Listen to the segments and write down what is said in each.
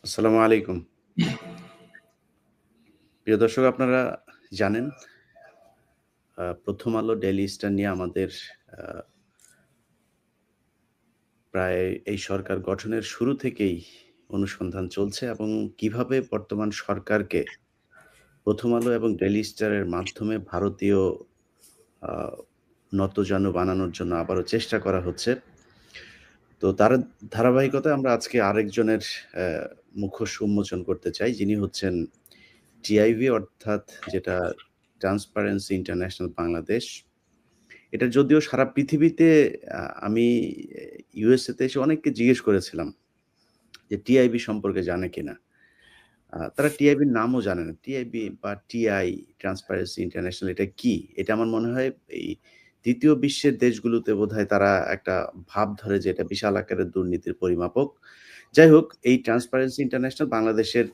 আসসালামু আলাইকুম। প্রিয় দর্শক আপনারা জানেন 'প্রথম আলো ডেইলি স্টার' নিয়ে আমাদের আ প্রায় এই সরকার গঠনের শুরু থেকেই অনুসন্ধান চলছে এবং কিভাবে বর্তমান সরকারকে 'প্রথম আলো' এবং ডেইলি স্টারের মাধ্যমে ভারতীয় আ নতজানু বানানোর জন্য আবারও চেষ্টা করা হচ্ছে। তো তার ধারাবাহিকতায় আমরা আজকে আরেকজনের অ্যা মুখোশ উন্মোচন করতে চাই। যিনি হচ্ছেন টিআইবি অর্থাৎ যেটা ট্রান্সপারেন্সি ইন্টারন্যাশনাল বাংলাদেশ। এটা যদিও সারা পৃথিবীতে আমি ইউএসএ তে এসে অনেককে জিজ্ঞেস করেছিলাম যে টিআইবি সম্পর্কে জানে কিনা? তারা টিআইবির নামও জানে না। টিআইবি বা টিআই ট্রান্সপারেন্সি ইন্টারন্যাশনাল এটা কি? এটা আমার মনে হয় এই ৩য় বিশ্বের দেশগুলোতে বোধহয় তারা একটা ভাব ধরে যে এটা বিশাল আকারের দুর্নীতির পরিমাপক। যাই হোক এই ট্রান্সপারেন্সি ইন্টারন্যাশনাল বাংলাদেশের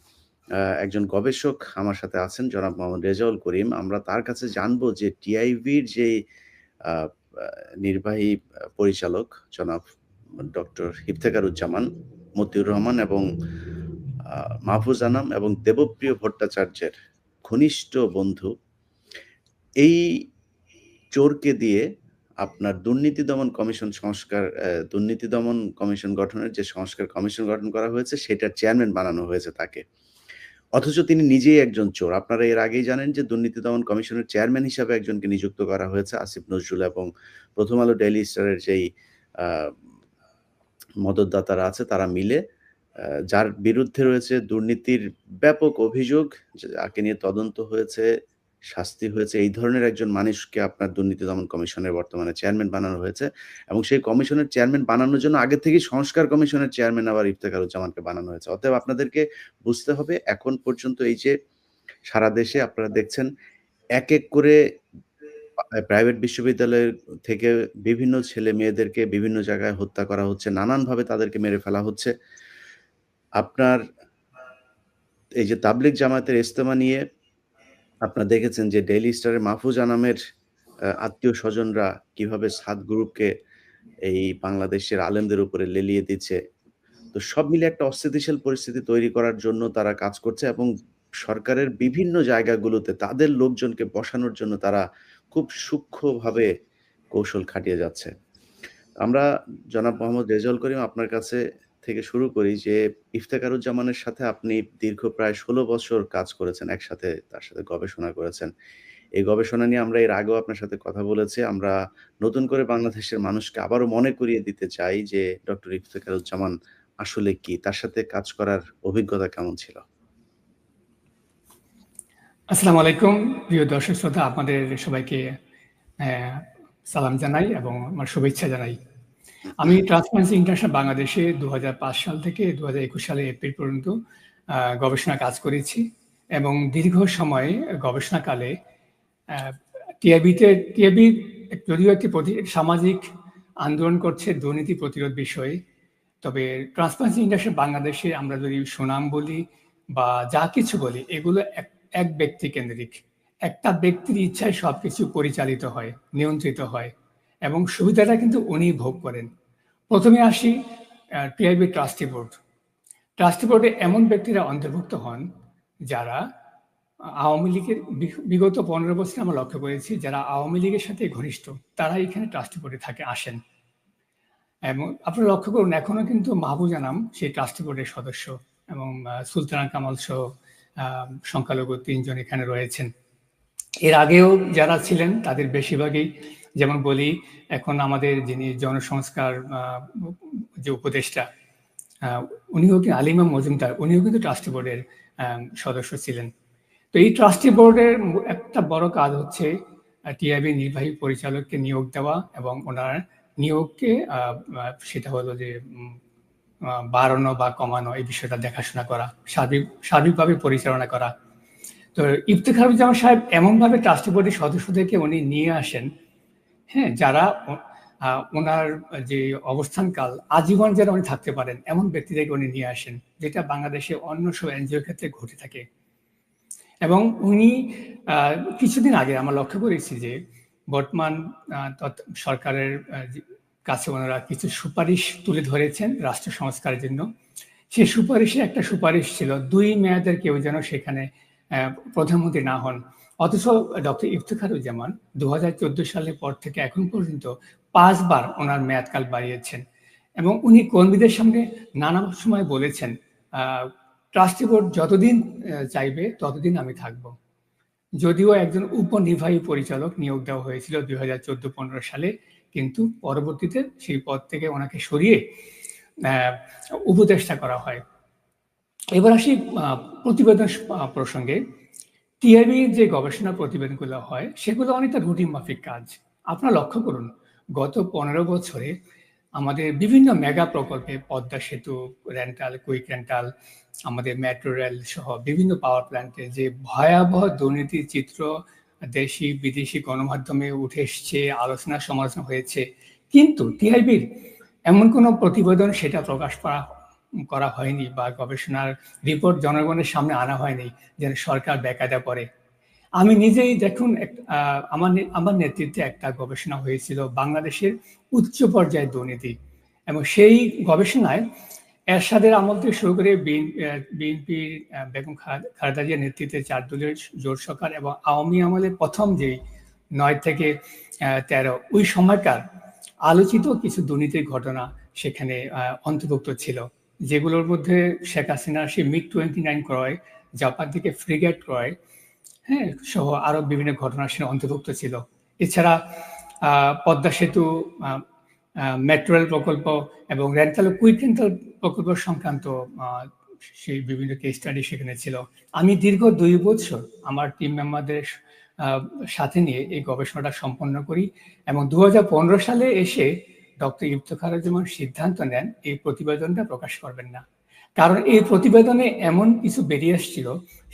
একজন গবেষক আমার সাথে আছেন জনাব মোহাম্মদ রেজাউল করিম। আমরা তার কাছে জানবো যে টিআইবির যেই আ আ নির্বাহী পরিচালক জনাব ডক্টর ইফতেখারুজ্জামান, মতিউর রহমান এবং আ মাহফুজ আনাম এবং দেবপ্রিয় ভট্টাচার্যের ঘনিষ্ঠ বন্ধু। এই চোরকে দিয়ে আপনার দুর্নীতি দমন কমিশন গঠনের যে সংস্কার কমিশন গঠন করা হয়েছে সেটার চেয়ারম্যান বানানো হয়েছে তাকে। অথচ তিনি নিজেই একজন চোর। আপনারা এর আগেই জানেন যে দুর্নীতি দমন কমিশনের চেয়ারম্যান হিসাবে একজনকে নিযুক্ত করা হয়েছে আসিফ নজরুল এবং 'প্রথম আলো ডেইলি স্টারের' যেই আ মদদদাতারা আছে তারা মিলে যার বিরুদ্ধে রয়েছে দুর্নীতির ব্যাপক অভিযোগ, যাকে নিয়ে তদন্ত হয়েছে, শাস্তি হয়েছে, এই ধরনের একজন মানুষকে আপনার দুর্নীতি দমন কমিশনের বর্তমানে চেয়ারম্যান বানানো হয়েছে এবং সেই কমিশনের চেয়ারম্যান বানানোর জন্য আগে থেকেই সংস্কার কমিশনের চেয়ারম্যান আবার ইফতেখারুজ্জামানকে বানানো হয়েছে। অতএব আপনাদেরকে বুঝতে হবে এখন পর্যন্ত এই যে সারা দেশে আপনারা দেখছেন এক করে প্রাইভেট বিশ্ববিদ্যালয়ের থেকে বিভিন্ন ছেলে-মেয়েদেরকে বিভিন্ন জায়গায় হত্যা করা হচ্ছে। নানানভাবে তাদেরকে মেরে ফেলা হচ্ছে। আপনার এই যে তাবলিগ জামায়াতের ইজতেমা নিয়ে আপনারা দেখেছেন যে ডেইলি স্টারের মাহফুজ আনামের আত্মীয়স্বজনরা কিভাবে সাদ গ্রুপকে এই বাংলাদেশের আলেমদের উপরে লেলিয়ে দিচ্ছে। তো সব মিলে একটা অস্থিতিশীল পরিস্থিতি তৈরি করার জন্য তারা কাজ করছে এবং সরকারের বিভিন্ন জায়গাগুলোতে তাদের লোকজনকে বসানোর জন্য তারা খুব সূক্ষ্মভাবে কৌশল খাটিয়ে যাচ্ছে। আমরা জনাব মোহাম্মদ রেজাউল করিম আপনার কাছে থেকে শুরু করি যে ইফতেখারুজ্জামানের সাথে আপনি দীর্ঘ প্রায় ১৬ বছর কাজ করেছেন একসাথে, তার সাথে গবেষণা করেছেন। এই গবেষণা নিয়ে আমরা এর আগেও আপনার সাথে কথা বলেছি। আমরা নতুন করে বাংলাদেশের মানুষকে আবারও মনে করিয়ে দিতে চাই যে ডক্টর ইফতেখারুজ্জামান আসলে কি? তার সাথে কাজ করার অভিজ্ঞতা কেমন ছিল? আসসালামু আলাইকুম প্রিয় দর্শক শ্রোতা, আপনাদের সবাইকে সালাম জানাই এবং আমার শুভেচ্ছা জানাই। আমি ট্রান্সপারেন্সি ইন্টারন্যাশনাল বাংলাদেশে ২০০৫ সাল থেকে ২০২১ সালের এপ্রিল পর্যন্ত গবেষণা কাজ করেছি এবং দীর্ঘ সময় গবেষণাকালে টিআইবি যদিও একটি সামাজিক আন্দোলন করছে দুর্নীতি প্রতিরোধ বিষয়ে, তবে ট্রান্সপারেন্সি ইন্টারন্যাশনাল বাংলাদেশে আমরা যদি সুনাম বলি বা যা কিছু বলি, এগুলো এক ব্যক্তি কেন্দ্রিক। একটা ব্যক্তির ইচ্ছায় সবকিছু পরিচালিত হয়, নিয়ন্ত্রিত হয় এবং সুবিধাটা কিন্তু উনি ভোগ করেন। প্রথমে আসি টিআইবি ট্রাস্টি বোর্ড। ট্রাস্টি বোর্ডে এমন ব্যক্তিরা অন্তর্ভুক্ত হন যারা আওয়ামী লীগের বিগত ১৫ বছরে আমরা লক্ষ্য করেছি যারা আওয়ামী লীগের সাথে ঘনিষ্ঠ তারা এখানে ট্রাস্টি বোর্ডে আসেন। এবং আপনারা লক্ষ্য করুন এখনো কিন্তু মাহবুজ আনাম সেই ট্রাস্টি বোর্ডের সদস্য এবং সুলতানা কামাল সহ সংখ্যালঘু ৩ জন এখানে রয়েছেন। এর আগেও যারা ছিলেন তাদের বেশিরভাগই, যেমন বলি এখন আমাদের যিনি জনসংস্কার যে উপদেষ্টা উনিও কি আলিমা মজুমদার, উনিও কিন্তু ট্রাস্টি বোর্ডের সদস্য ছিলেন। তো এই ট্রাস্টি বোর্ডের একটা বড় কাজ হচ্ছে টিআইবি নির্বাহী পরিচালককে নিয়োগ দেওয়া এবং ওনার নিয়োগকে সেটা হলো যে বাড়ানো বা কমানো এই বিষয়টা দেখাশোনা করা, সার্বিকভাবে পরিচালনা করা। তো ইফতেখারুজ্জামান সাহেব এমনভাবে ট্রাস্টি বোর্ডের সদস্যদেরকে উনি নিয়ে আসেন, হ্যাঁ, যারা ওনার যে অবস্থানকাল আজীবন যেন উনি থাকতে পারেন এমন ব্যক্তিদেরকে উনি নিয়ে আসেন, যেটা বাংলাদেশে অন্য সব এনজিওর ক্ষেত্রে ঘটে থাকে। এবং উনি কিছুদিন আগে আমরা লক্ষ্য করেছি যে বর্তমান সরকারের কাছে ওনারা কিছু সুপারিশ তুলে ধরেছেন রাষ্ট্র সংস্কারের জন্য। সেই সুপারিশে একটা সুপারিশ ছিল ২ মেয়াদের কেউ যেন সেখানে প্রধানমন্ত্রী না হন। অথচ ডক্টর ইফতেখারুজ্জামান ২০১৪ সালের পর থেকে এখন পর্যন্ত ৫ বার ওনার মেয়াদকাল বাড়িয়েছেন এবং উনি কর্মীদের সামনে নানা সময় বলেছেন, ট্রাস্টি বোর্ড যতদিন চাইবে ততদিন আমি থাকব। যদিও একজন উপনির্বাহী পরিচালক নিয়োগ দেওয়া হয়েছিল ২০১৪-১৫ সালে, কিন্তু পরবর্তীতে সেই পদ থেকে ওনাকে সরিয়ে উপদেষ্টা করা হয়। এবার আসি প্রতিবেদন প্রসঙ্গে। টিআইবির যে গবেষণা প্রতিবেদনগুলো হয় সেগুলো অনেকটা রুটিন মাফিক কাজ। আপনারা লক্ষ্য করুন, গত ১৫ বছরে আমাদের বিভিন্ন মেগা প্রকল্পে পদ্মা সেতু, রেন্টাল, কুইক রেন্টাল, আমাদের মেট্রো রেল সহ বিভিন্ন পাওয়ার প্ল্যান্টে যে ভয়াবহ দুর্নীতির চিত্র দেশি বিদেশি গণমাধ্যমে উঠে এসছে, আলোচনা সমালোচনা হয়েছে, কিন্তু টিআইবির এমন কোনো প্রতিবেদন সেটা প্রকাশ করা হয়নি বা গবেষণার রিপোর্ট জনগণের সামনে আনা হয়নি যেন সরকার বেকায়দা করে। আমি নিজেই দেখুন, আমার নেতৃত্বে একটা গবেষণা হয়েছিল বাংলাদেশের উচ্চ পর্যায়ের দুর্নীতি, এবং সেই গবেষণায় এরশাদের আমল থেকে শুরু করে বিএনপির বেগম খালেদা জিয়ার নেতৃত্বে ৪ দলীয় জোট সরকার এবং আওয়ামী আমলের প্রথম যে ৯ থেকে ১৩ ওই সময়কার আলোচিত কিছু দুর্নীতির ঘটনা সেখানে অন্তর্ভুক্ত ছিল, যেগুলোর মধ্যে শেখ হাসিনার সেই MiG-29 ক্রয়, জাপান থেকে ফ্রিগেট ক্রয়, হ্যাঁ, সহ আরো বিভিন্ন ঘটনা সেখানে অন্তর্ভুক্ত ছিল। এছাড়া পদ্মা সেতু, মেট্রো রেল প্রকল্প এবং রেন্টাল কুইক রেন্টাল প্রকল্প সংক্রান্ত সেই বিভিন্ন কেস স্টাডি সেখানে ছিল। আমি দীর্ঘ ২ বছর আমার টিম মেম্বারদের সাথে নিয়ে এই গবেষণাটা সম্পন্ন করি এবং ২০১৫ সালে এসে ডক্টর ইফতেখারুজ্জামান সিদ্ধান্ত নেন এই প্রতিবেদনটা প্রকাশ করবেন না। কারণ এই প্রতিবেদনে এমন কিছু বেরিয়ে এসেছিল,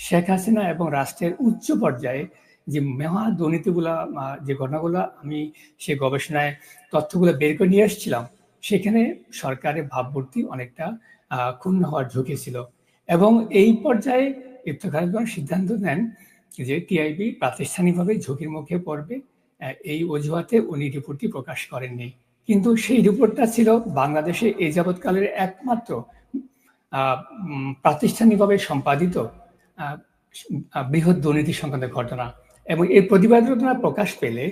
শেখ হাসিনা এবং রাষ্ট্রের উচ্চ পর্যায়ে যে মহা দুর্নীতিগুলা, যে ঘটনাগুলো আমি সেই গবেষণায় তথ্যগুলো বের করে নিয়ে এসেছিলাম, সেখানে সরকারের ভাবমূর্তি অনেকটা ক্ষুণ্ণ হওয়ার ঝুঁকি ছিল। এবং এই পর্যায়ে ইফতেখারুজ্জামান সিদ্ধান্ত নেন যে টিআইবি প্রাতিষ্ঠানিকভাবে ঝুঁকির মুখে পড়বে, এই অজুহাতে উনি রিপোর্টটি প্রকাশ করেননি। কিন্তু সেই রিপোর্টটা ছিল বাংলাদেশে এই যাবৎকালের একমাত্র প্রাতিষ্ঠানিকভাবে সম্পাদিত বৃহৎ দুর্নীতি সংক্রান্ত ঘটনা। এবং এই প্রতিবেদনটা প্রকাশ পেলে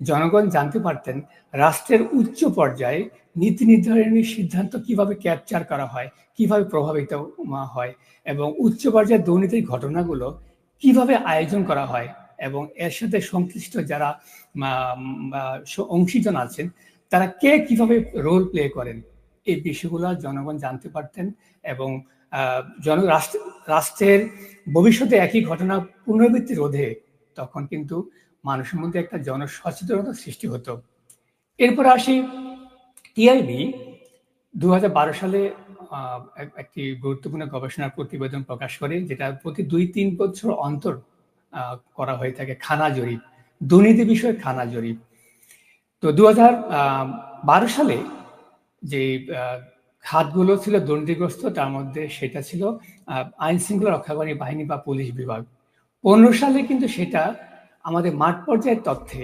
জনগণ জানতে পারতেন রাষ্ট্রের উচ্চ পর্যায়ে নীতি নির্ধারণী সিদ্ধান্ত কিভাবে ক্যাপচার করা হয়, কিভাবে প্রভাবিত হয়, এবং উচ্চ পর্যায়ের দুর্নীতির ঘটনাগুলো কিভাবে আয়োজন করা হয়, এবং এর সাথে সংশ্লিষ্ট যারা অংশীজন আছেন তারা কে কিভাবে রোল প্লে করেন, এই বিষয়গুলো জনগণ জানতে পারতেন। এবং রাষ্ট্রের ভবিষ্যতে একই ঘটনা পুনরাবৃত্তি রোধে তখন কিন্তু মানুষের মধ্যে একটা জনসচেতনতা সৃষ্টি হতো। এরপর আসি, টিআইবি ২০১২ সালে একটি গুরুত্বপূর্ণ গবেষণা প্রতিবেদন প্রকাশ করে, যেটা প্রতি ২-৩ বছর অন্তর করা হয়ে থাকে খানা জরিপ, দুর্নীতি বিষয়ে খানা জরিপ। তো ২০১২ সালে যে খাতগুলো ছিল দুর্নীতিগ্রস্ত, তার মধ্যে সেটা ছিল আইন শৃঙ্খলা রক্ষাকারী বাহিনী বা পুলিশ বিভাগ। ১৫ সালে কিন্তু সেটা আমাদের মাঠ পর্যায়ের তথ্যে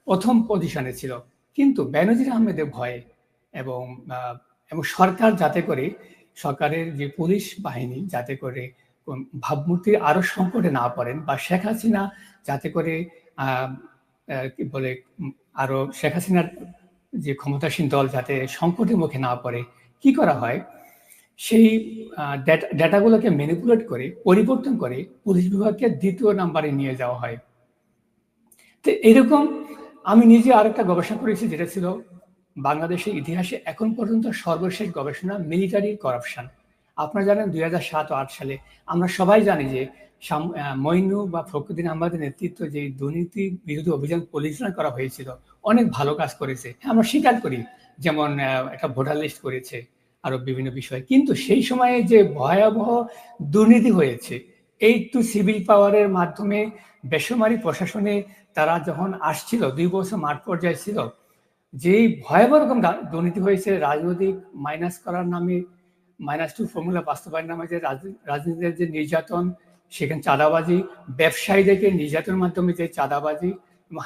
প্রথম পজিশনে ছিল, কিন্তু বেনজির আহমেদের ভয়ে এবং সরকার যাতে করে, সরকারের যে পুলিশ বাহিনী যাতে করে ভাবমূর্তি আরো সংকটে না পড়েন, বা শেখ হাসিনা যাতে করে কি বলে আরো শেখ হাসিনার যে ক্ষমতাসীন দল যাতে সংকটের মুখে না পড়ে, কি করা হয়, সেই ডেটাগুলোকে ম্যানিপুলেট করে, পরিবর্তন করে পুলিশ বিভাগকে ২য় নাম্বারে নিয়ে যাওয়া হয়। তো এরকম আমি নিজে আরেকটা গবেষণা করেছি, যেটা ছিল বাংলাদেশের ইতিহাসে এখন পর্যন্ত সর্বশেষ গবেষণা, মিলিটারি করাপশন। আপনারা জানেন ২০০৭ ও ৮ সালে আমরা সবাই জানি যে মইনু বা ফখরুদ্দিন আহমেদের নেতৃত্ব যে দুর্নীতি বিরোধী অভিযান পরিচালনা করা হয়েছিল, অনেক ভালো কাজ করেছে, আমরা স্বীকার করি। যেমন একটা ভোটার লিস্ট করেছে, আরো বিভিন্ন বিষয়। কিন্তু সেই সময়ে যে ভয়াবহ দুর্নীতি হয়েছে, এই তো সিভিল পাওয়ারের মাধ্যমে বেসামরিক প্রশাসনে তারা যখন আসছিল, ২ বছর মাঠ পর্যায়ে ছিল, যেই ভয়াবহ রকম দুর্নীতি হয়েছে, রাজনৈতিক মাইনাস করার নামে, -2 ফর্মুলা বাস্তবায়নের নামে যে রাজনীতির যে নির্যাতন, সেখানে চাঁদাবাজি, ব্যবসায়ীদেরকে নির্যাতনের মাধ্যমে যে চাঁদাবাজি,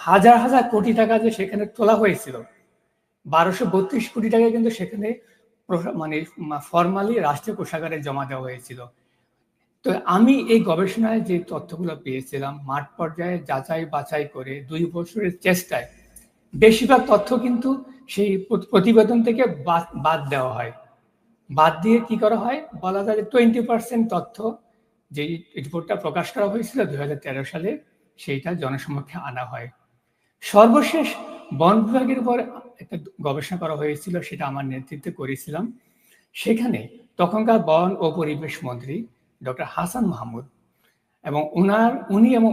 হাজার হাজার কোটি টাকা যে সেখানে তোলা হয়েছিল, ১২৩২ কোটি টাকা কিন্তু সেখানে মানে ফর্মালি রাষ্ট্রীয় কোষাগারে জমা দেওয়া হয়েছিল। তো আমি এই গবেষণায় যে তথ্যগুলো পেয়েছিলাম মাঠ পর্যায়ে যাচাই বাছাই করে 2 বছরের চেষ্টায় বেশিরভাগ তথ্য কিন্তু সেই প্রতিবেদন থেকে বাদ দেওয়া হয়। বাদ দিয়ে কি করা হয়, বলা যায় যে 20% তথ্য যে রিপোর্টটা প্রকাশ করা হয়েছিল 2013 সালে সেইটা জনসমক্ষে আনা হয়। সর্বশেষ বন বিভাগের উপর একটা গবেষণা করা হয়েছিল, সেটা আমার নেতৃত্বে করেছিলাম। সেখানে তখনকার বন ও পরিবেশ মন্ত্রী ডক্টর হাসান মাহমুদ এবং উনি এবং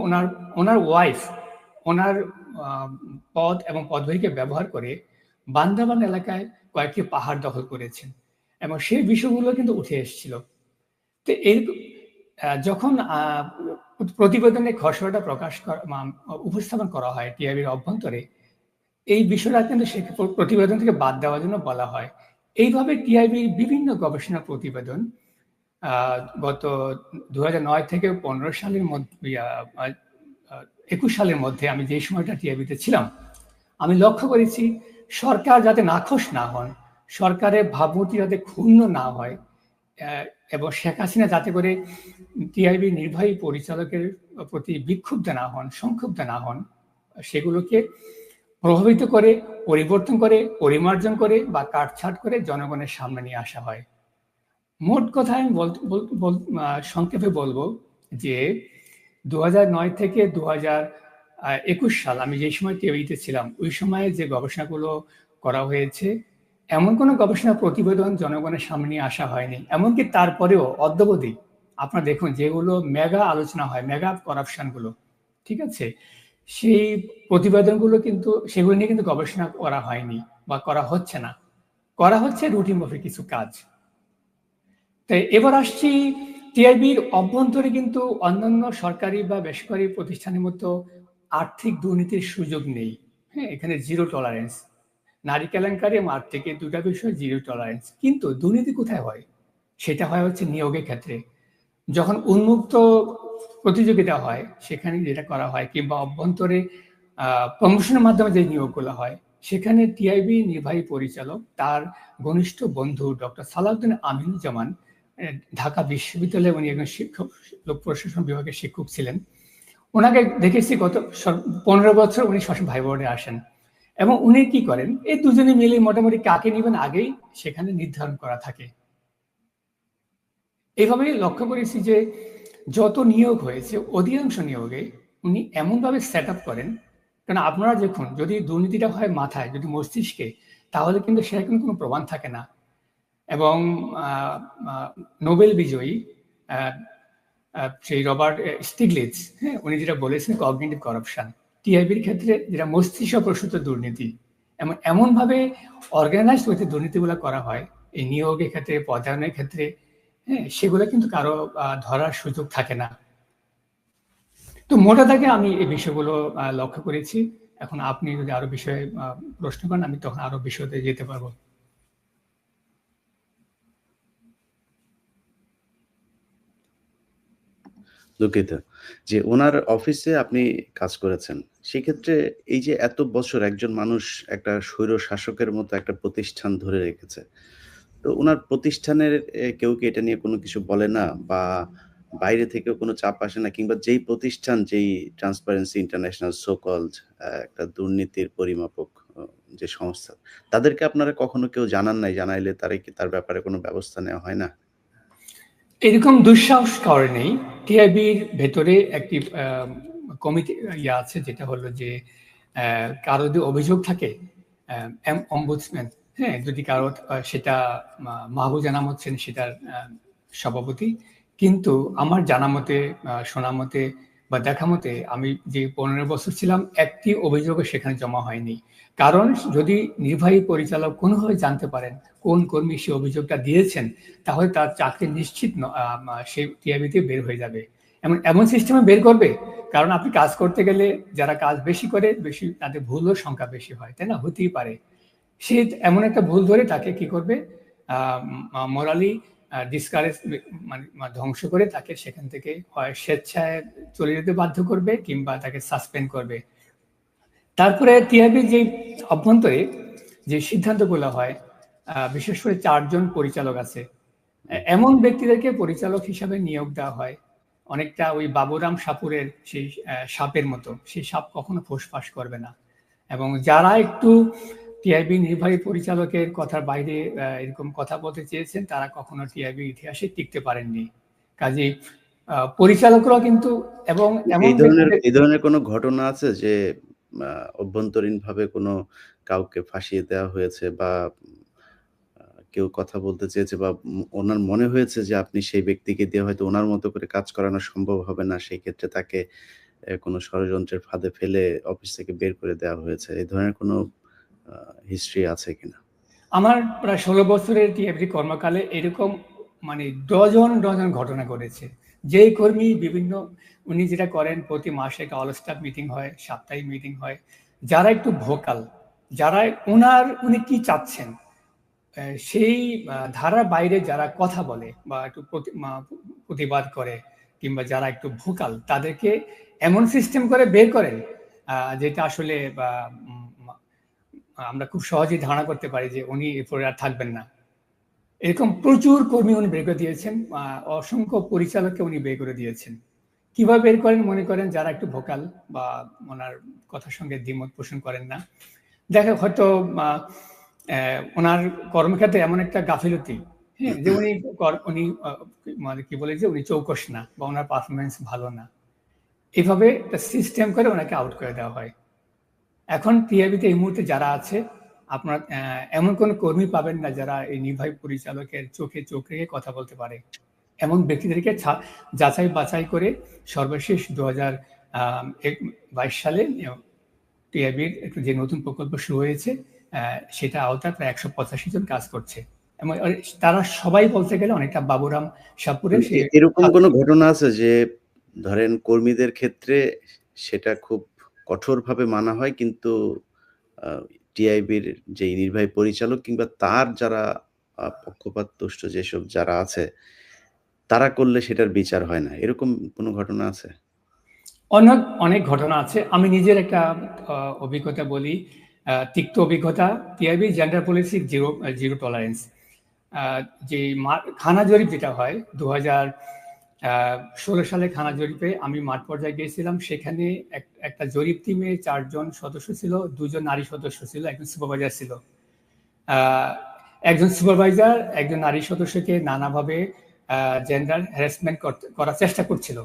ওনার ওয়াইফ ওনার পদ এবং পদবীকে ব্যবহার করে বান্দরবান এলাকায় কয়েকটি পাহাড় দখল করেছেন এবং সেই বিষয়গুলো কিন্তু উঠে এসেছিল। তো এর যখন প্রতিবেদনে খসড়াটা উপস্থাপন করা হয় টিআইবির অভ্যন্তরে, এই বিষয়টা কিন্তু সে প্রতিবেদন থেকে বাদ দেওয়ার জন্য বলা হয়। এইভাবে টিআইবির বিভিন্ন গবেষণা প্রতিবেদন গত 2009 থেকে 15 সালের মধ্যে 21 সালের মধ্যে আমি যে সময়টা টিআইবিতে ছিলাম, আমি লক্ষ্য করেছি সরকার যাতে নাখোশ না হন, সরকারের ভাবমূর্তি যাতে ক্ষুণ্ণ না হয় এবং শেখ হাসিনা যাতে করে টিআইবি নির্বাহী পরিচালকের প্রতি বিক্ষুব্ধ না হন, সংক্ষুব্ধ না হন, সেগুলোকে প্রভাবিত করে, পরিবর্তন করে, পরিমার্জন করে বা কাটছাট করে জনগণের সামনে নিয়ে আসা হয়। মোট কথা আমি সংক্ষেপে বলবো যে 2009 থেকে 2021 সাল আমি যে সময় টিআইবিতে ছিলাম, ওই সময়ে যে গবেষণাগুলো করা হয়েছে এমন কোনো গবেষণা প্রতিবেদন জনগণের সামনে নিয়ে আসা হয়নি। এমনকি তারপরেও অদ্যাবধি আপনারা দেখুন যেগুলো মেগা আলোচনা হয়, মেগা করাপশনগুলো, ঠিক আছে, সেই প্রতিবেদনগুলো কিন্তু সেগুলো নিয়ে কিন্তু গবেষণা করা হয়নি বা করা হচ্ছে না, করা হচ্ছে রুটিন মাফিক কিছু কাজ। তাই এবার আসছি টিআইবির অভ্যন্তরে কিন্তু অন্যান্য সরকারি বা বেসরকারি প্রতিষ্ঠানের মতো আর্থিক দুর্নীতির সুযোগ নেই। হ্যাঁ, এখানে জিরো টলারেন্স, নারী কেলেঙ্কারি এবং আর্থিক এই দুটা বিষয় জিরো টলারেন্স। কিন্তু দুর্নীতি কোথায় হয়? সেটা হয় হচ্ছে নিয়োগের ক্ষেত্রে। যখন উন্মুক্ত প্রতিযোগিতা হয় সেখানে যেটা করা হয়, কিংবা অভ্যন্তরে প্রমোশনের মাধ্যমে যে নিয়োগগুলো হয়, সেখানে টিআইবি নির্বাহী পরিচালক তার ঘনিষ্ঠ বন্ধু ডক্টর সালাউদ্দিন আমিনুজ্জামান ঢাকা বিশ্ববিদ্যালয়ে উনি একজন শিক্ষক, লোক প্রশাসন বিভাগের শিক্ষক ছিলেন। ওনাকে দেখেছি গত 15 বছর উনি সবসময় ভাই বোর্ডে আসেন এবং উনি কি করেন, এই দুজনে মিলে মোটামুটি কাকে নেবেন আগেই সেখানে নির্ধারণ করা থাকে। এইভাবে লক্ষ্য করেছি যে যত নিয়োগ হয়েছে অধিকাংশ নিয়োগে উনি এমনভাবে সেট আপ করেন, কারণ আপনারা দেখুন যদি দুর্নীতিটা হয় মাথায়, যদি মস্তিষ্কে, তাহলে কিন্তু সেরকম কোনো প্রমাণ থাকে না। এবং নোবেল বিজয়ী সেই রবার্ট স্টিগলিটজ, হ্যাঁ, উনি যেটা বলেছেন কগনিটিভ করাপশন, টিআইবির ক্ষেত্রে যেটা মস্তিষ্ক প্রসূত দুর্নীতি, এমনভাবে অর্গানাইজড ওয়েতে দুর্নীতিগুলো করা হয় এই নিয়োগের ক্ষেত্রে, পদায়নের ক্ষেত্রে, হ্যাঁ, সেগুলো কিন্তু কারো ধরার সুযোগ থাকে না। তো মোটা দাগে আমি এই বিষয়গুলো লক্ষ্য করেছি। এখন আপনি যদি আরো বিষয়ে প্রশ্ন করেন আমি তখন আরো বিষয়তে যেতে পারবো। দুঃখিত যে ওনার অফিসে আপনি কাজ করেছেন। সেক্ষেত্রে এই যে এত বছর একজন মানুষ একটা স্বৈর শাসকের মতো একটা প্রতিষ্ঠান ধরে রেখেছে। তো উনার প্রতিষ্ঠানের কেউ কি এটা নিয়ে কোনো কিছু বলে না? বা বাইরে থেকেও কোনো চাপ আসে না? কিংবা যেই প্রতিষ্ঠান, যেই ট্রান্সপারেন্সি ইন্টারন্যাশনাল সো কল্ড একটা দুর্নীতির পরিমাপক যে সংস্থা, তাদেরকে আপনারা কখনো কেউ জানান নাই? জানাইলে তারা কি তার ব্যাপারে কোনো ব্যবস্থা নেওয়া হয় না? এরকম দুঃসাহস করেনি। টিআইবির ভেতরে একটি কমিটি আছে, যেটা হলো যে কারো যদি অভিযোগ থাকে, অম্বুডসম্যান, হ্যাঁ, যদি কারো সেটা মাহবুব জানা হচ্ছেন সেটার সভাপতি। কিন্তু আমার জানা মতে, শোনা মতে বা দেখা মতে আমি যে 15 বছর ছিলাম একটি অভিযোগও সেখানে জমা হয়নি। কারণ যদি নির্বাহী পরিচালক কোনোভাবে জানতে পারেন কোন কর্মী সে অভিযোগটা দিয়েছেন, তাহলে তার চাকরি নিশ্চিত সে টিআইবিতে বের হয়ে যাবে। এমন সিস্টেমে বের করবে, কারণ আপনি কাজ করতে গেলে যারা কাজ বেশি করে বেশি তাদের ভুলও সংখ্যা বেশি হয়, তাই না? হতেই পারে সে এমন একটা ভুল ধরে তাকে কি করবে, মোরালি ডিসকারেজ, মানে ধ্বংস করে তাকে সেখান থেকে হয় স্বেচ্ছায় চলে যেতে বাধ্য করবে কিংবা তাকে সাসপেন্ড করবে। তারপরে টিআইবির যে অভ্যন্তরে যে সিদ্ধান্তগুলো হয়, বিশেষ করে 4 জন পরিচালক আছে। এমন ব্যক্তিদেরকে পরিচালক হিসাবে নিয়োগ দেওয়া হয়, অনেকটা ওই বাবুরাম সাপুরের সেই সাপের মতো। সেই সাপ কখনো ফোঁস-ফাঁস করবে না। এবং যারা একটু টিআইবি নির্বাহী পরিচালকের কথার বাইরে এরকম কথা বলতে চেয়েছেন, তারা কখনো টিআইবি ইতিহাসে টিকতে পারেননি। কাজেই পরিচালকরাও কিন্তু এবং এমন এই ধরনের কোনো ঘটনা আছে যে অভ্যন্তরীণভাবে কোনো কাউকে ফাঁসিয়ে দেওয়া হয়েছে বা কেউ কথা বলতে চেয়েছে বা ওনার মনে হয়েছে যে আপনি সেই ব্যক্তিকে দিয়ে হয়তো ওনার মতো করে কাজ করানো সম্ভব হবে না। সেই ক্ষেত্রে তাকে কোনো ষড়যন্ত্রের ফাঁদে ফেলে অফিস থেকে বের করে দেওয়া হয়েছে। এই ধরনের কোনো হিস্ট্রি আছে কিনা? আমার প্রায় 16 বছরের টিআইবি কর্মকালে এরকম মানে ডজন ঘটনা ঘটেছে। যেই কর্মী বিভিন্ন উনি যেটা করেন, প্রতি মাসে একটা অল স্টাফ মিটিং হয়, সাপ্তাহিক মিটিং হয়। যারা একটু ভোকাল, যারা উনি কি চাচ্ছেন সেই ধারার বাইরে যারা কথা বলে বা একটু প্রতিবাদ করে কিংবা যারা একটু ভোকাল, তাদেরকে এমন সিস্টেম করে বের করেন যেটা আসলে আমরা খুব সহজেই ধারণা করতে পারি যে উনি এরপরে আর থাকবেন না। এরকম প্রচুর কর্মী উনি বের করে দিয়েছেন, অসংখ্য পরিচালককে উনি বের করে দিয়েছেন। কিভাবে বের করেন? মনে করেন যারা একটু ভোকাল বা ওনার কথার সঙ্গে দ্বিমত পোষণ করেন না, দেখা হয়তো ওনার কর্মক্ষেত্রে এমন একটা গাফিলতি, হ্যাঁ, যে উনি মানে কি বলে যে উনি চৌকস না বা ওনার পারফরমেন্স ভালো না, এভাবে একটা সিস্টেম করে ওনাকে আউট করে দেওয়া হয়। এখন টিআইবিতে এই মুহূর্তে যারা আছে, আপনার এমন কোন কর্মী পাবেন না যারা এই নির্বাহী পরিচালকের চোখে চোখ রেখে কথা বলতে পারে। এমন ব্যক্তিদেরকে যাচাই বাছাই করে সর্বশেষ 2022 সালে টিআইবির একটু যে নতুন প্রকল্প শুরু হয়েছে, সেটা আওতায় প্রায় 185 জন কাজ করছে এবং তারা সবাই বলতে গেলে অনেকটা বাবুরাম সাপুরের এরকম কোনো ঘটনা আছে যে ধরেন কর্মীদের ক্ষেত্রে সেটা খুব কঠোরভাবে মানা হয়, কিন্তু টিআইবির যে নির্বাহী পরিচালক কিংবা তার যারা পক্ষপাতদুষ্ট যেসব যারা আছে, তারা করলে সেটার বিচার হয় না। এরকম কোনো ঘটনা আছে? অনেক ঘটনা আছে। আমি নিজের একটা অভিজ্ঞতা বলি, তিক্ত অভিজ্ঞতা। TIB gender policy zero tolerance. যে খানা জরিপ যেটা হয় 2016 সালে খানা জরিপে আমি মাঠ পর্যায়ে গিয়েছিলাম। সেখানে একটা জরিপ টিমে 4 জন সদস্য ছিল, 2 জন নারী সদস্য ছিল, একজন সুপারভাইজার ছিল। একজন সুপারভাইজার একজন নারী সদস্যকে নানাভাবে জেন্ডার হ্যারাসমেন্ট করার চেষ্টা করছিল।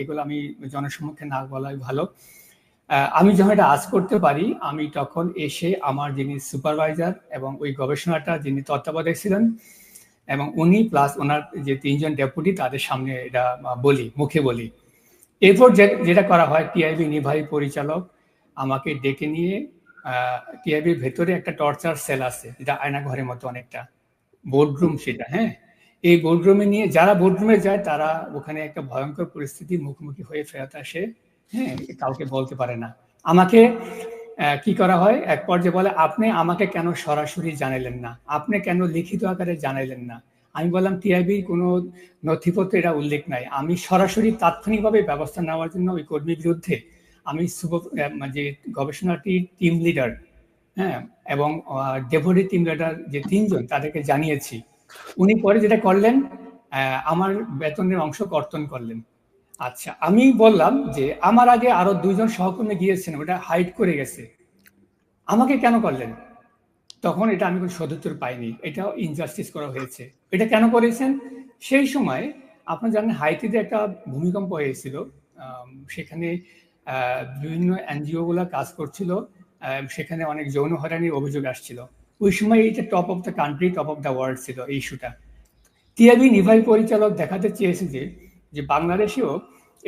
এগুলো আমি জনসম্মুখে না বলাই ভালো। আমি যখন এটা আজ করতে পারি, আমি তখন এসে আমার যিনি সুপারভাইজার এবং ওই গবেষণাটা যিনি তত্ত্বাবধায়ক ছিলেন এবং উনি প্লাস ওনার যে 3 জন ডেপুটি, তাদের সামনে এটা মুখে বলি। এরপর যেটা করা হয়, টিআইবি নির্বাহী পরিচালক আমাকে ডেকে নিয়ে টিআইবির ভেতরে একটা টর্চার সেল আছে, যেটা আয়না ঘরের মতো অনেকটা, বোর্ডরুম সেটা, হ্যাঁ। এই বোর্ডরুমে নিয়ে যারা বোর্ডরুমে যায় তারা ওখানে একটা ভয়ঙ্কর পরিস্থিতির মুখোমুখি হয়ে ফেরত আসে, হ্যাঁ, কাউকে বলতে পারে না। আমাকে কি করা হয়, এক পর্যায়ে বলে, আপনি আমাকে কেন সরাসরি জানাইলেন না, আপনি কেন লিখিত আকারে জানাইলেন না? আমি বললাম, টিআইবির কোনো নথিপত্রে এটা উল্লেখ নাই। আমি সরাসরি তাৎক্ষণিকভাবে ব্যবস্থা নেওয়ার জন্য ওই কর্মীর বিরুদ্ধে আমি যে গবেষণাটির টিম লিডার, হ্যাঁ, এবং ডেপুটি টিম লিডার যে 3 জন, তাদেরকে জানিয়েছি। উনি পরে যেটা করলেন, আমার বেতনের অংশ কর্তন করলেন। আচ্ছা, আমি বললাম যে আমার আগে আরো 2 জন সহকর্মী গিয়েছেন, ওটা হাইড করে গেছে, আমাকে কেন করলেন? তখন এটা আমি কোনো সদুত্তর পাইনি। এটাও ইনজাস্টিস করা হয়েছে। এটা কেন করেছেন? সেই সময় আপনারা জানেন হাইতিতে একটা ভূমিকম্প হয়েছিল। সেখানে বিভিন্ন এনজিও গুলা কাজ করছিল। সেখানে অনেক যৌন হয়রানির অভিযোগ আসছিল। ওই সময় এটা top of the country, top of the world ছিল এই ইস্যুটা। টিআইবি নির্বাহী পরিচালক দেখাতে চেয়েছে যে বাংলাদেশেও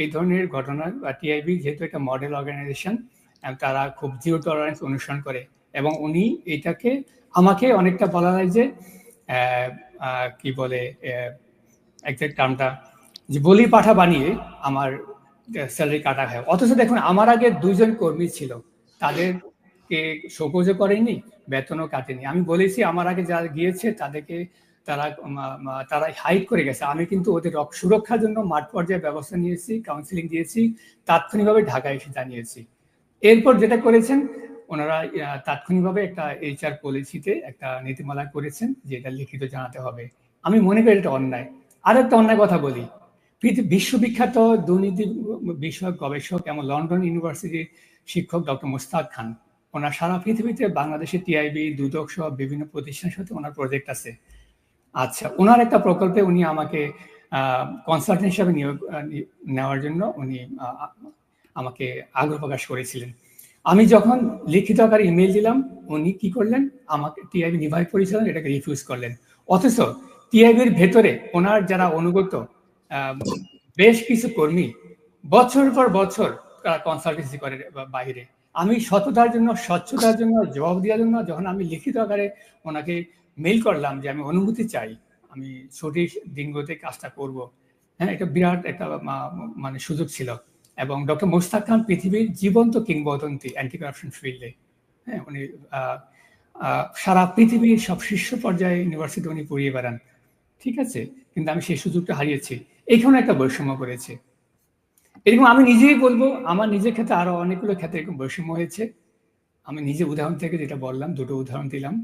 এই ধরনের ঘটনা, টিআইবি যেহেতু একটা মডেল অর্গানাইজেশন, তারা খুব জিরো টলারেন্স অনুসরণ করে এবং উনি এটাকে আমাকে অনেকটা বলা যায় যে কি বলে একজ্যাক্ট টার্মটা, যে বলি পাঠা বানিয়ে আমার স্যালারি কাটা হয়। অথচ দেখুন, আমার আগে 2 জন কর্মী ছিল, তাদেরকে শোকজও করেনি, বেতনও কাটেনি। আমি বলেছি আমার আগে যারা গিয়েছে তাদেরকে তারা হাইড করে গেছে। আমি কিন্তু ওদের সুরক্ষার জন্য মাঠ পর্যায়ে ব্যবস্থা নিয়েছি, কাউন্সিলিং দিয়েছি, তাৎক্ষণিকভাবে ঢাকায় এসে জানিয়েছি। এরপর যেটা করেছেন, ওনারা তাৎক্ষণিকভাবে একটা HR পলিসিতে একটা নীতিমালা করেছেন যে এটা লিখিত জানাতে হবে। আমি মনে করি এটা অন্যায়। আর একটা অন্যায় কথা বলি, বিশ্ববিখ্যাত দুর্নীতি বিষয়ক গবেষক এবং লন্ডন ইউনিভার্সিটির শিক্ষক ডক্টর মোস্তাক খান, ওনার সারা পৃথিবীতে বাংলাদেশের টিআইবি, দুদক সহ বিভিন্ন প্রতিষ্ঠানের সাথে ওনার প্রজেক্ট আছে। আচ্ছা, ওনার একটা প্রকল্পে উনি আমাকে কনসালটেন্ট হিসাবে নেওয়ার জন্য উনি আমাকে আগ্রহ প্রকাশ করেছিলেন। আমি যখন লিখিত আকারে ইমেল দিলাম, উনি কি করলেন, আমাকে টিআইবি নির্বাহী পরিচালক এটাকে রিফিউজ করলেন। অথচ টিআইবির ভেতরে ওনার যারা অনুগত বেশ কিছু কর্মী বছর পর বছর তারা কনসালটেন্সি করে বাইরে। আমি সততার জন্য, স্বচ্ছতার জন্য, জবাব দেওয়ার জন্য যখন আমি লিখিত আকারে ওনাকে মেইল করলাম যে আমি অনুমতি চাই, আমি ছুটির দিনগুলোতে কাজটা করব, হ্যাঁ, এটা বিরাট একটা মানে সুযোগ ছিল। এবং ডক্টর মোস্তাক খান পৃথিবীর জীবন্ত কিংবদন্তি অ্যান্টি কারাপশন ফিল্ডে। হ্যাঁ, উনি সারা পৃথিবীর সব শীর্ষ পর্যায়ে ইউনিভার্সিটি উনি পড়িয়ে বেড়ান, ঠিক আছে, কিন্তু আমি সেই সুযোগটা হারিয়েছি। এইখানে একটা বৈষম্য করেছে। এরকম আমি নিজেই বলবো, আমার নিজের ক্ষেত্রে আরো অনেকগুলো ক্ষেত্রে এরকম বৈষম্য হয়েছে। আমি নিজে উদাহরণ থেকে যেটা বললাম, দুটো উদাহরণ দিলাম,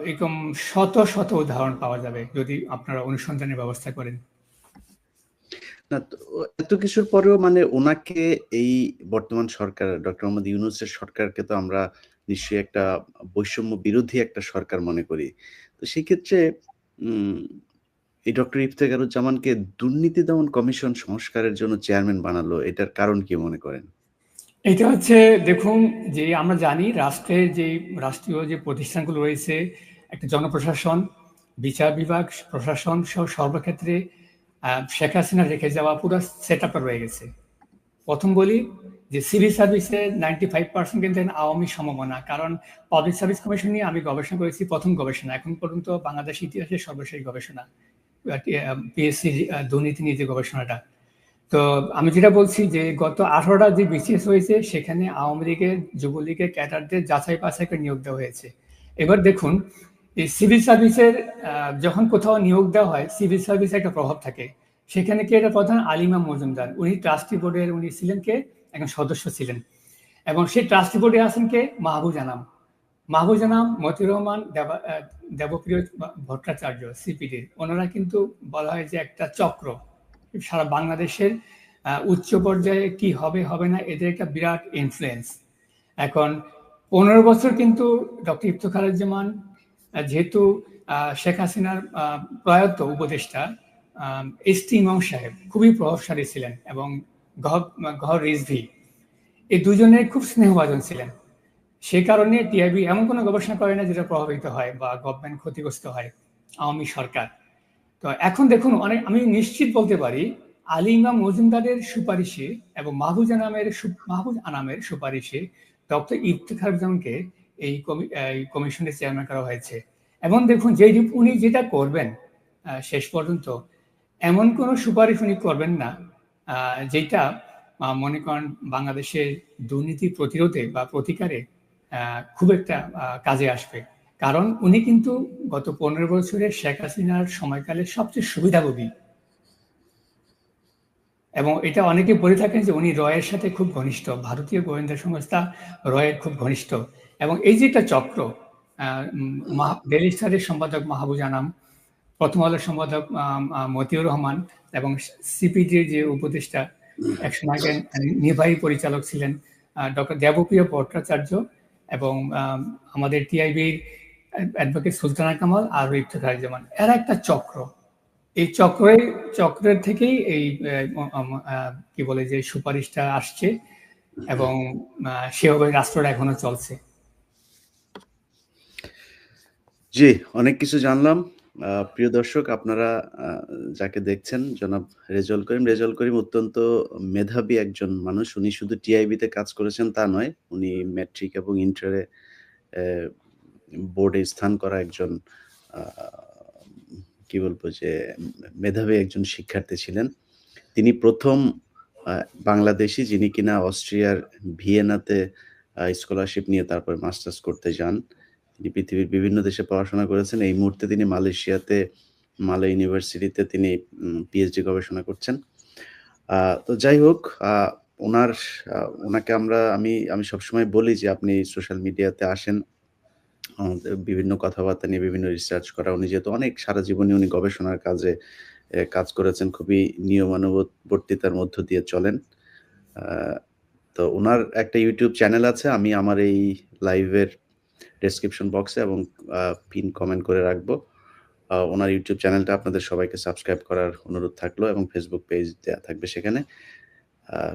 এরকম শত শত উদাহরণ পাওয়া যাবে যদি আপনারা অনুসন্ধানের ব্যবস্থা করেন। না, এত কিছুর পরেও মানে ওনাকে এই বর্তমান সরকার ডক্টর মোহাম্মদ ইউনূসের সরকারকে তো আমরা নিশ্চয়ই একটা বৈষম্য বিরোধী একটা সরকার মনে করি। তো সেক্ষেত্রে এই ডক্টর ইফতেখারুজ্জামানকে দুর্নীতি দমন কমিশন সংস্কারের জন্য চেয়ারম্যান বানালো, এটার কারণ কি মনে করেন? এটা হচ্ছে, দেখুন, যে আমরা জানি রাষ্ট্রের যে রাষ্ট্রীয় যে প্রতিষ্ঠানগুলো রয়েছে, একটা জনপ্রশাসন, বিচার বিভাগ, প্রশাসন সহ সর্বক্ষেত্রে শেখ হাসিনা রেখে যাওয়া পুরো সেট আপটা রয়ে গেছে। প্রথম বলি যে সিভিল সার্ভিসের 95% কিন্তু আওয়ামী সমমনা, কারণ পাবলিক সার্ভিস কমিশন নিয়ে আমি গবেষণা করেছি, প্রথম গবেষণা, এখন পর্যন্ত বাংলাদেশ ইতিহাসের সর্বশেষ গবেষণা, পিএসসি দুর্নীতি নিয়ে যে গবেষণাটা। তো আমি যেটা বলছি যে গত 18টা যে বিসিএস হয়েছে সেখানে আওয়ামী লীগের, যুবলীগের ক্যাডারদের যাচাই বাছাই করে নিয়োগ দেওয়া হয়েছে। এবার দেখুন, এই সিভিল সার্ভিসের যখন কোথাও নিয়োগ দেওয়া হয়, সিভিল সার্ভিসের একটা প্রভাব থাকে। সেখানে কে এটা প্রধান? আলিমা মজুমদার, উনি ট্রাস্টি বোর্ডের উনি ছিলেন কে, একজন সদস্য ছিলেন। এবং সেই ট্রাস্টি বোর্ডে আছেন কে? মাহবুজ আনাম, মতিউর রহমান, দেবপ্রিয় ভট্টাচার্য, সিপিডির। ওনারা কিন্তু বলা হয় যে একটা চক্র, সারা বাংলাদেশের উচ্চ পর্যায়ে কি হবে হবে না এদের একটা বিরাট ইনফ্লুয়েন্স। এখন 15 বছর কিন্তু ডক্টর ইফতেখারুজ্জামান, যেহেতু শেখ হাসিনার প্রয়াত উপদেষ্টা এসটি ইমাম সাহেব খুবই প্রভাবশালী ছিলেন, এবং গহর রিজভী, এই দুজনের খুব স্নেহভাজন ছিলেন। সে কারণে টিআইবি এমন কোনো গবেষণা করে না যেটা প্রভাবিত হয় বা গভর্নমেন্ট ক্ষতিগ্রস্ত হয়, আওয়ামী সরকার। তো এখন দেখুন, আমি নিশ্চিত বলতে পারি আলী ইমাম মজুমদারের সুপারিশে এবং মাহবুজ আনামের সুপারিশে ডক্টর ইফতেখারুজ্জামানকে এই কমিশনের চেয়ারম্যান করা হয়েছে। এবং দেখুন, উনি যেটা করবেন শেষ পর্যন্ত এমন কোনো সুপারিশ উনি করবেন না যেটা মনে করেন বাংলাদেশের দুর্নীতি প্রতিরোধে বা প্রতিকারে খুব একটা কাজে আসবে। কারণ উনি কিন্তু গত 15 বছরের শেখ হাসিনার সময়কালে সবচেয়ে সুবিধাভোগী, এবং এটা অনেকে বলে থাকেন যে উনি রয়ের সাথে খুব ঘনিষ্ঠ, ভারতীয় গোয়েন্দা সংস্থা রয়ের খুব ঘনিষ্ঠ। এবং এই যে একটা চক্র, ডেইলি স্টারের সম্পাদক মাহবুজ আনাম, প্রথম আলোর সম্পাদক মতিউর রহমান, এবং সিপিডির যে উপদেষ্টা একসময় নির্বাহী পরিচালক ছিলেন ডক্টর দেবপ্রিয় ভট্টাচার্য, এবং আমাদের টিআইবির অ্যাডভোকেট সুলতানা কামাল আর ইফতেখারুজ্জামান, এরা একটা চক্র। এই চক্রের থেকেই এই কি বলে যে সুপারিশটা আসছে, এবং সেভাবে রাষ্ট্রটা এখনো চলছে। জি, অনেক কিছু জানলাম। প্রিয় দর্শক, আপনারা যাকে দেখছেন জনাব রেজাউল করিম অত্যন্ত মেধাবী একজন মানুষ। উনি শুধু টিআইবিতে কাজ করেছেন তা নয়, উনি ম্যাট্রিক এবং ইন্টারে বোর্ডে স্থান করা একজন কি বলবো যে মেধাবী একজন শিক্ষার্থী ছিলেন। তিনি প্রথম বাংলাদেশি যিনি কিনা অস্ট্রিয়ার ভিয়েনাতে স্কলারশিপ নিয়ে তারপর মাস্টার্স করতে যান। তিনি পৃথিবীর বিভিন্ন দেশে পড়াশোনা করেছেন। এই মুহূর্তে তিনি মালয়েশিয়াতে মালয় ইউনিভার্সিটিতে তিনি পিএইচডি গবেষণা করছেন। তো যাই হোক, উনার উনাকে আমি সবসময় বলি যে আপনি সোশ্যাল মিডিয়াতে আসেন। বিভিন্ন কথাবার্তা নিয়ে বিভিন্ন রিসার্চ করা। উনি যেহেতু অনেক সারা জীবনই উনি গবেষণার কাজে কাজ করেছেন। খুবই নিয়মানুবর্তিতার মধ্য দিয়ে চলেন। আ তো উনার একটা YouTube চ্যানেল আছে। আমি আমার এই লাইভের ডেসক্রিপশন বক্সে এবং পিন কমেন্ট করে রাখবো। উনার YouTube চ্যানেলটা আপনাদের সবাইকে সাবস্ক্রাইব করার অনুরোধ থাকলো এবং Facebook পেজ দেয়া থাকবে সেখানে।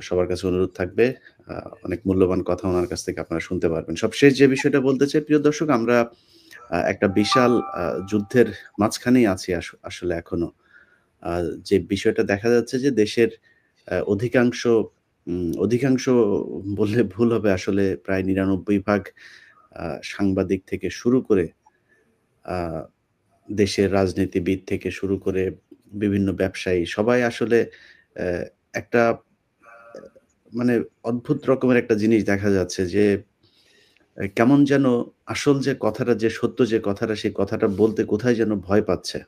সবার কাছে অনুরোধ থাকবে। আ অনেক মূল্যবান কথা উনার কাছ থেকে আপনারা শুনতে পারবেন। সবশেষ যে বিষয়টা বলতে চাই প্রিয় দর্শক, আমরা একটা বিশাল যুদ্ধের মাঝখানেই আছি আসলে এখনো। আ যে বিষয়টা দেখা যাচ্ছে যে দেশের অধিকাংশ অধিকাংশ বললে ভুল হবে, আসলে প্রায় ৯৯ ভাগ আ সাংবাদিক থেকে শুরু করে আ দেশের রাজনীতিবিদ থেকে শুরু করে বিভিন্ন ব্যবসায়ী সবাই আসলে অ্যা একটা মানে অদ্ভুত রকমের একটা জিনিস দেখা যাচ্ছে যে কেমন যেন আসল যে কথাটা, যে সত্য যে কথাটা, সেই কথাটা বলতে কোথায় যেন ভয় পাচ্ছে।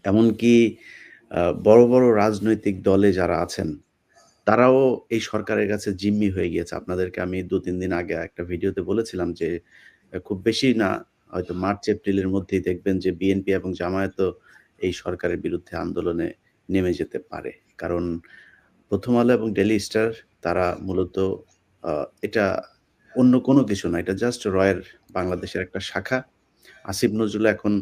এমনকি বড়, বড় রাজনৈতিক দলে যারা আছেন, তারাও এই সরকারের কাছে জিম্মি হয়ে গিয়েছে। আপনাদেরকে আমি ২-৩ দিন আগে একটা ভিডিওতে বলেছিলাম যে, খুব বেশি না, হয়তো মার্চ-এপ্রিলের মধ্যেই দেখবেন যে বিএনপি এবং জামায়াতও এই সরকারের বিরুদ্ধে আন্দোলনে নেমে যেতে পারে। কারণ 'প্রথম আলো' এবং 'ডেইলি স্টার' তারা মূলত আ এটা অন্য কোনো কিছু না। এটা জাস্ট রয়ের বাংলাদেশের একটা শাখা। আসিফ নজরুল এখন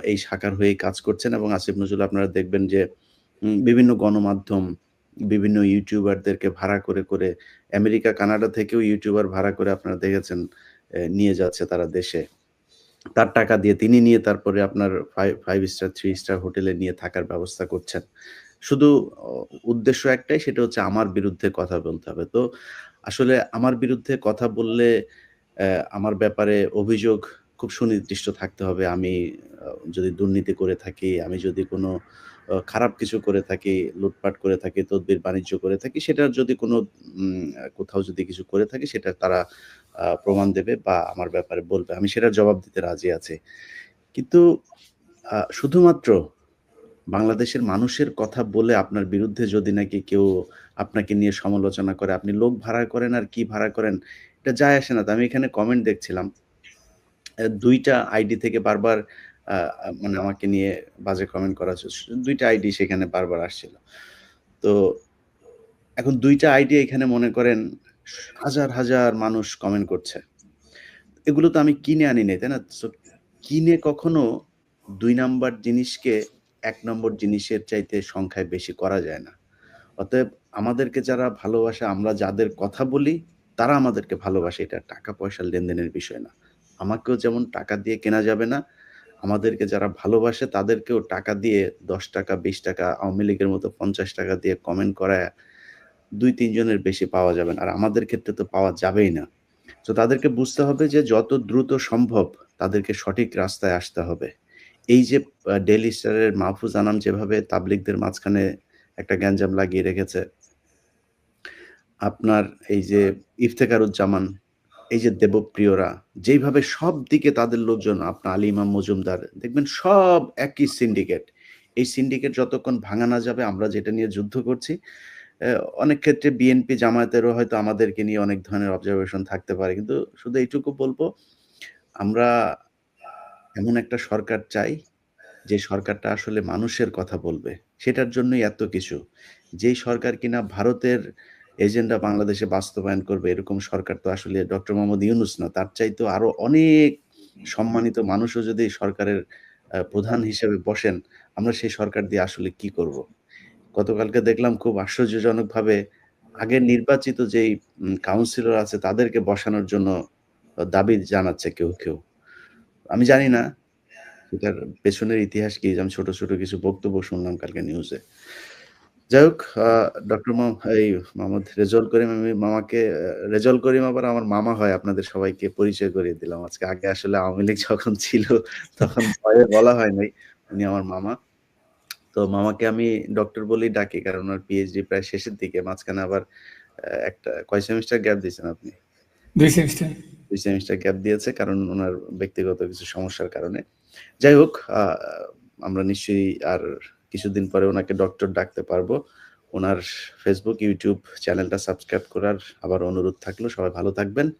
এই শাখার হয়েই কাজ করছেন এবং আসিফ নজরুল আপনারা দেখবেন যে বিভিন্ন গণমাধ্যম, বিভিন্ন ইউটিউবারদেরকে ভাড়া করে, করে আমেরিকা, কানাডা থেকেও ইউটিউবার ভাড়া করে আপনারা দেখেছেন নিয়ে যাচ্ছে তারা দেশে। তার টাকা দিয়ে তিনি নিয়ে তারপরে আপনার 5 স্টার, 3 স্টার হোটেলে নিয়ে থাকার ব্যবস্থা করছেন। শুধু অ উদ্দেশ্য একটাই, সেটা হচ্ছে আমার বিরুদ্ধে কথা বলতে হবে। তো আসলে আমার বিরুদ্ধে কথা বললে আমার ব্যাপারে অভিযোগ খুব সুনির্দিষ্ট থাকতে হবে। আমি আ যদি দুর্নীতি করে থাকি, আমি যদি কোনো খারাপ কিছু করে থাকি, লুটপাট করে থাকি, তদবির বাণিজ্য করে থাকি, সেটার যদি কোনো কোথাও যদি কিছু করে থাকি, সেটা তারা প্রমাণ দেবে বা আমার ব্যাপারে বলবে। আমি সেটার জবাব দিতে রাজি আছি। কিন্তু শুধুমাত্র বাংলাদেশের মানুষের কথা বলে আপনার বিরুদ্ধে যদি নাকি কেউ আপনাকে নিয়ে সমালোচনা করে, আপনি লোক ভাড়া করেন আর কি ভাড়া করেন, এটা যায় আসে না। তো আমি এখানে কমেন্ট দেখছিলাম। ২ টা আইডি থেকে বারবার আ আ মানে আমাকে নিয়ে বাজে কমেন্ট করা হচ্ছে। ২ টা আইডি সেখানে বারবার আসছিল। তো এখন ২ টা আইডি এখানে মনে করেন হাজার, হাজার মানুষ কমেন্ট করছে। এগুলো তো আমি কিনে আনি নাই, তাই না? সো কিনে কখনো ২ নাম্বার জিনিসকে ১ নম্বর জিনিসের চাইতে সংখ্যায় বেশি করা যায় না। অতএব আমাদেরকে যারা ভালোবাসে, আমরা যাদের কথা বলি, তারা আমাদেরকে ভালোবাসে। এটা টাকা-পয়সার লেনদেনের বিষয় না। আমাকেও যেমন টাকা দিয়ে কেনা যাবে না, আমাদেরকে যারা ভালোবাসে তাদেরকেও টাকা দিয়ে ৳১০, ৳২০, আওয়ামী লীগের মতো ৳৫০ দিয়ে কমেন্ট করায়া ২-৩ জনের বেশি পাওয়া যাবে না। আর আমাদের ক্ষেত্রে তো পাওয়া যাবেই না। তো তাদেরকে বুঝতে হবে যে যত দ্রুত সম্ভব তাদেরকে সঠিক রাস্তায় আসতে হবে। এই যে ডেইলি স্টারের মাহফুজ আনাম যেভাবে তাবলিগদের মাঝখানে একটা গ্যাঞ্জাম লাগিয়ে রেখেছে, আপনার এই যে ইফতেখারুজ্জামান, এই যে দেবপ্রিয়রা, যেইভাবে সব দিকে তাদের লোকজন, আপনার আলী ইমাম মজুমদার, দেখবেন সব একই সিন্ডিকেট। এই সিন্ডিকেট যতক্ষণ ভাঙা না যাবে, আমরা যেটা নিয়ে যুদ্ধ করছি, অ্যা অনেক ক্ষেত্রে বিএনপি জামায়াতেরও হয়তো আমাদেরকে নিয়ে অনেক ধরনের অবজারভেশন থাকতে পারে। কিন্তু শুধু এইটুকু বলব, আমরা এমন একটা সরকার চাই, যে সরকারটা আসলে মানুষের কথা বলবে। সেটার জন্যই এত কিছু। যেই সরকার কিনা ভারতের এজেন্ডা বাংলাদেশে বাস্তবায়ন করবে, এরকম সরকার তো আসলে ডক্টর মোহাম্মদ ইউনুস না। তার চাইতেও আরো অনেক সম্মানিত মানুষও যদি সরকারের প্রধান হিসেবে বসেন, আমরা সেই সরকার দিয়ে আসলে কি করব? গতকালকে দেখলাম খুব আশ্চর্যজনকভাবে আগের নির্বাচিত যেই কাউন্সিলর আছে তাদেরকে বসানোর জন্য দাবি জানাচ্ছে কেউ, কেউ। আমি জানি না এটার পেছনের ইতিহাস কি? আমি ছোট, ছোট কিছু বক্তব্য শুনলাম কালকে নিউজে। যাই হোক, ডক্টর মোহাম্মদ রেজাউল করিম, আমি মামাকে রেজাউল করিম আবার আমার মামা হয়, আপনাদের সবাইকে পরিচয় করিয়ে দিলাম আজকে। আগে আসলে আওয়ামী লীগ যখন ছিল তখন ভয়ে বলা হয় নাই। উনি আমার মামা। তো মামাকে আমি ডক্টর বলেই ডাকি, কারণ উনার পিএইচডি প্রায় শেষের দিকে। মাঝখানে আবার একটা কয় সেমেস্টার গ্যাপ দিয়েছেন আপনি? ২ সেমিস্টার। ২ সেমেস্টার গ্যাপ দিয়েছে কারণ উনার ব্যক্তিগত কিছু সমস্যার কারণে। যাই হোক, আমরা নিশ্চয়ই আর কিছুদিন পরে উনাকে ডক্টর ডাকতে পারবো। উনার Facebook, YouTube চ্যানেলটা সাবস্ক্রাইব করার আবার অনুরোধ থাকলো। সবাই ভালো থাকবেন।